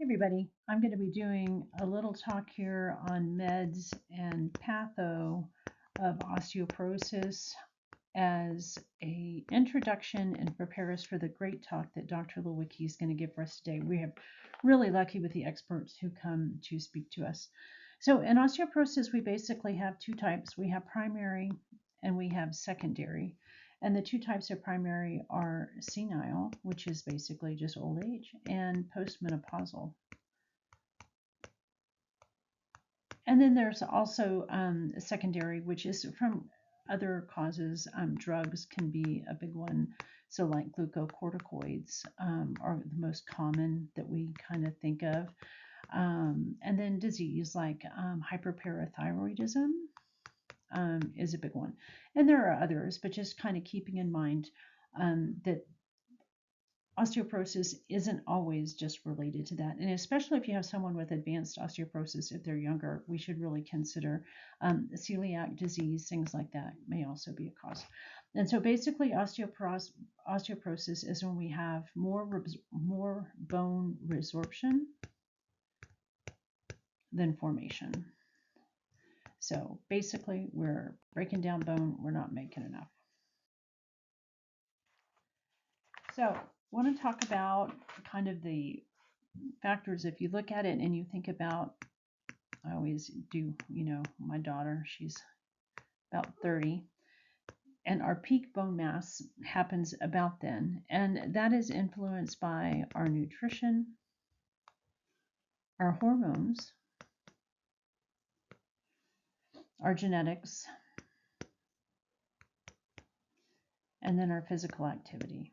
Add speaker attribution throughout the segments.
Speaker 1: Hey everybody, I'm going to be doing a little talk here on meds and patho of osteoporosis as a introduction and prepare us for the great talk that Dr. Lewicki is going to give for us today. We have really lucky with the experts who come to speak to us. So in osteoporosis, we basically have two types. We have primary and we have secondary. And the two types of primary are senile, which is basically just old age, and postmenopausal. And then there's also secondary, which is from other causes. Drugs can be a big one. So, like glucocorticoids are the most common that we kind of think of. And then disease like hyperparathyroidism is a big one. And there are others, but just kind of keeping in mind that osteoporosis isn't always just related to that. And especially if you have someone with advanced osteoporosis, if they're younger, we should really consider celiac disease, things like that may also be a cause. And so basically osteoporosis is when we have more bone resorption than formation. So basically we're breaking down bone, we're not making enough. So I want to talk about kind of the factors. If you look at it and you think about, I always do, my daughter, she's about 30, and our peak bone mass happens about then. And that is influenced by our nutrition, our hormones, our genetics, and then our physical activity.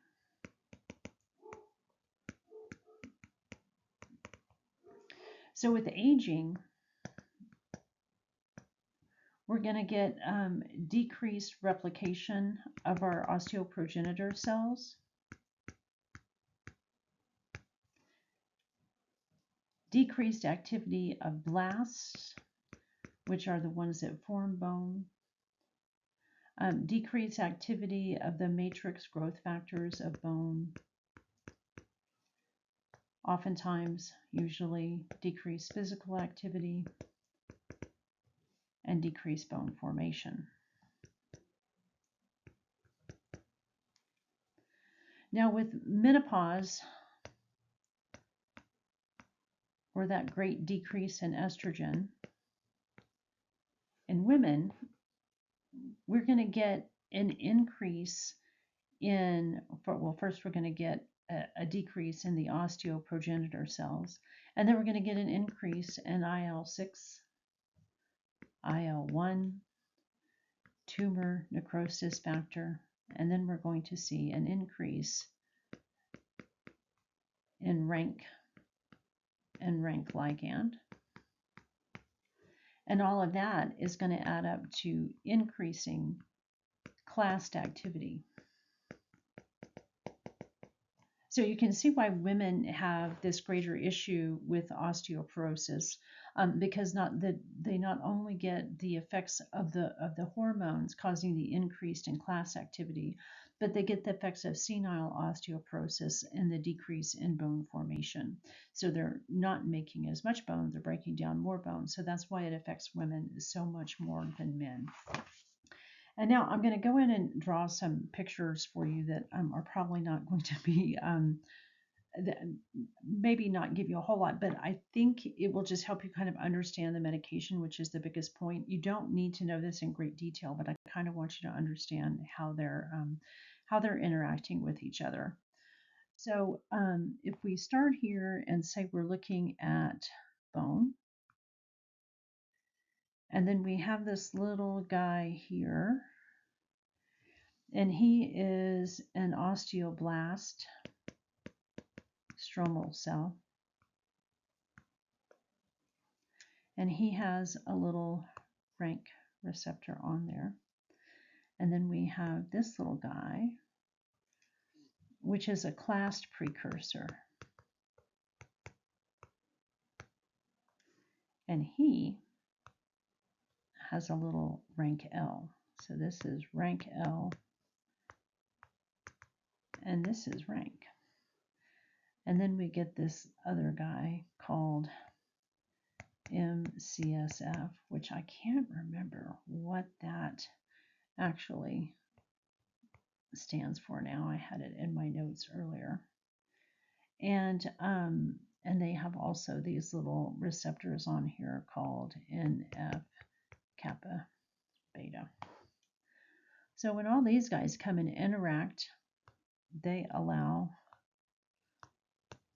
Speaker 1: So with aging, we're going to get decreased replication of our osteoprogenitor cells, decreased activity of blasts, which are the ones that form bone, decreased activity of the matrix growth factors of bone, oftentimes, usually decreased physical activity, and decreased bone formation. Now with menopause, or that great decrease in estrogen, in women, we're going to get an increase in, first we're going to get a decrease in the osteoprogenitor cells, and then we're going to get an increase in IL-6, IL-1, tumor necrosis factor, and then we're going to see an increase in rank and rank ligand. And all of that is going to add up to increasing classed activity. So you can see why women have this greater issue with osteoporosis, because they not only get the effects of the hormones causing the increase in class activity, but they get the effects of senile osteoporosis and the decrease in bone formation. So they're not making as much bone, they're breaking down more bone. So that's why it affects women so much more than men. And now I'm going to go in and draw some pictures for you that are probably not going to be, maybe not give you a whole lot, but I think it will just help you kind of understand the medication, which is the biggest point. You don't need to know this in great detail, but I kind of want you to understand how they're interacting with each other. So if we start here and say we're looking at bone, and then we have this little guy here, and he is an osteoblast stromal cell. And he has a little rank receptor on there. And then we have this little guy, which is a classed precursor. And he has a little rank L. So this is rank L, and this is rank. And then we get this other guy called MCSF, which I can't remember what that actually stands for now. I had it in my notes earlier. And they have also these little receptors on here called NF kappa beta. So when all these guys come and interact, they allow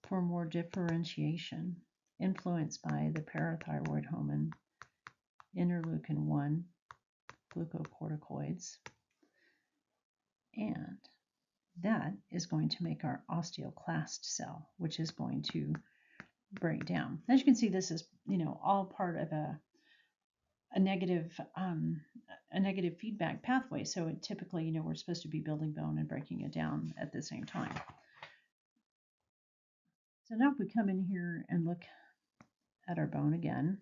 Speaker 1: for more differentiation influenced by the parathyroid hormone, interleukin 1, glucocorticoids, and that is going to make our osteoclast cell, which is going to break down. As you can see, this is, all part of a negative feedback pathway. So typically, we're supposed to be building bone and breaking it down at the same time. So now if we come in here and look at our bone again,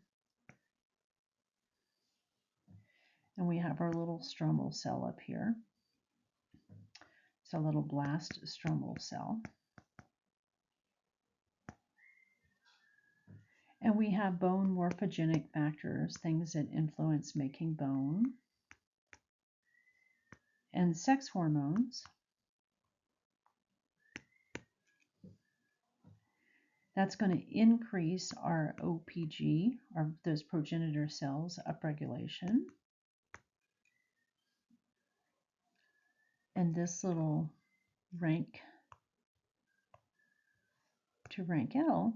Speaker 1: and we have our little stromal cell up here. It's a little blast stromal cell. And we have bone morphogenic factors, things that influence making bone, and sex hormones. That's going to increase our OPG, or those progenitor cells upregulation. And this little rank to rank L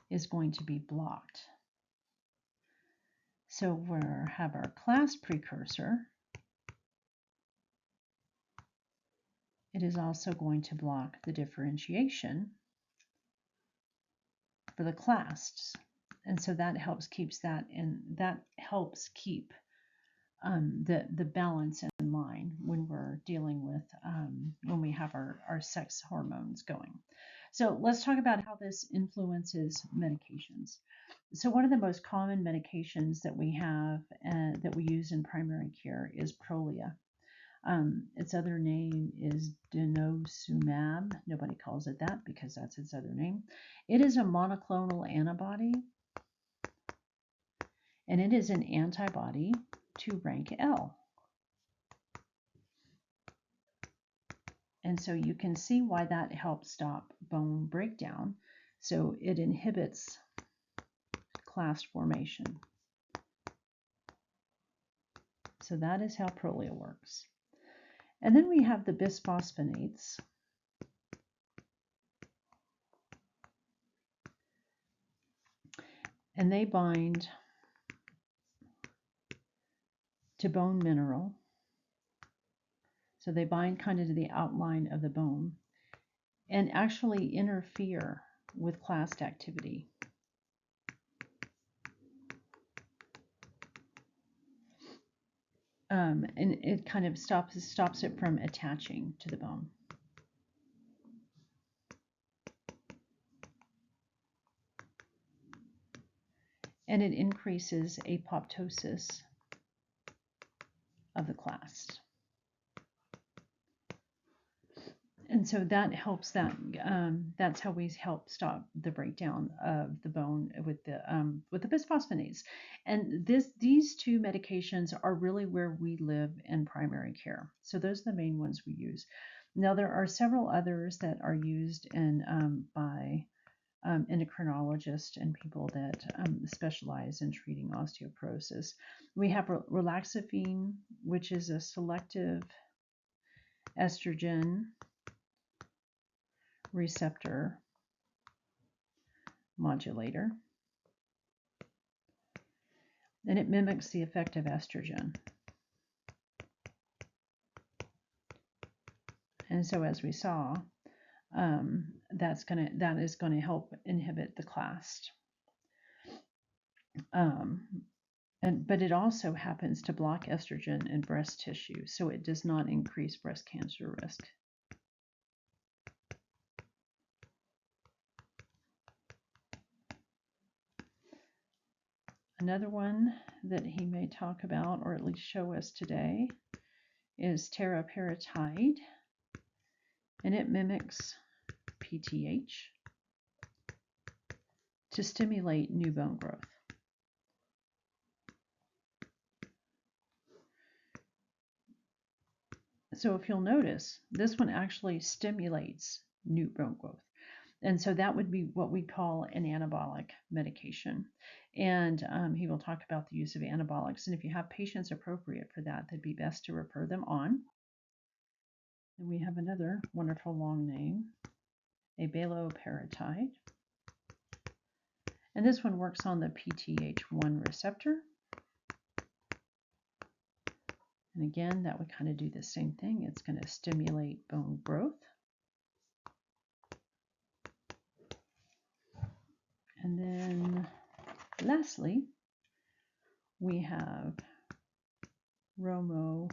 Speaker 1: is going to be blocked. So we have our class precursor. It is also going to block the differentiation for the clasts, and so that helps keeps that in. That helps keep the balance in line when we're dealing with when we have our sex hormones going. So let's talk about how this influences medications. So one of the most common medications that we have that we use in primary care is Prolia. Its other name is denosumab. Nobody calls it that because that's its other name. It is a monoclonal antibody, and it is an antibody to rank L. And so you can see why that helps stop bone breakdown. So it inhibits clast formation. So that is how Prolia works. And then we have the bisphosphonates. And they bind to bone mineral. So they bind kind of to the outline of the bone and actually interfere with clast activity. And it kind of stops it from attaching to the bone. And it increases apoptosis of the clast. And so that helps that's how we help stop the breakdown of the bone with the bisphosphonates. And these two medications are really where we live in primary care. So those are the main ones we use. Now there are several others that are used by endocrinologists and people that specialize in treating osteoporosis. We have relaxifene, which is a selective estrogen receptor modulator, and it mimics the effect of estrogen. And so as we saw, that is going to help inhibit the clast. But it also happens to block estrogen in breast tissue, so it does not increase breast cancer risk. Another one that he may talk about, or at least show us today, is teriparatide, and it mimics PTH to stimulate new bone growth. So if you'll notice, this one actually stimulates new bone growth. And so that would be what we call an anabolic medication. And he will talk about the use of anabolics. And if you have patients appropriate for that, that'd be best to refer them on. And we have another wonderful long name, abaloparatide. And this one works on the PTH1 receptor. And again, that would kind of do the same thing. It's going to stimulate bone growth. And then lastly, we have romosozumab.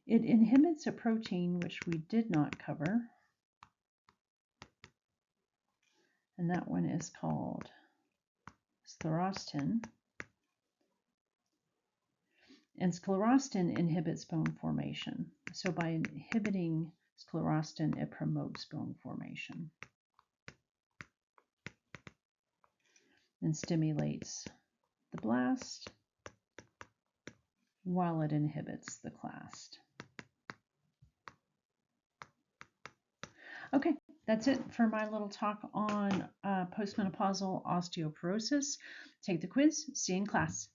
Speaker 1: It inhibits a protein which we did not cover, and that one is called sclerostin. And sclerostin inhibits bone formation. So by inhibiting sclerostin, it promotes bone formation and stimulates the blast while it inhibits the clast. Okay, that's it for my little talk on postmenopausal osteoporosis. Take the quiz. See you in class.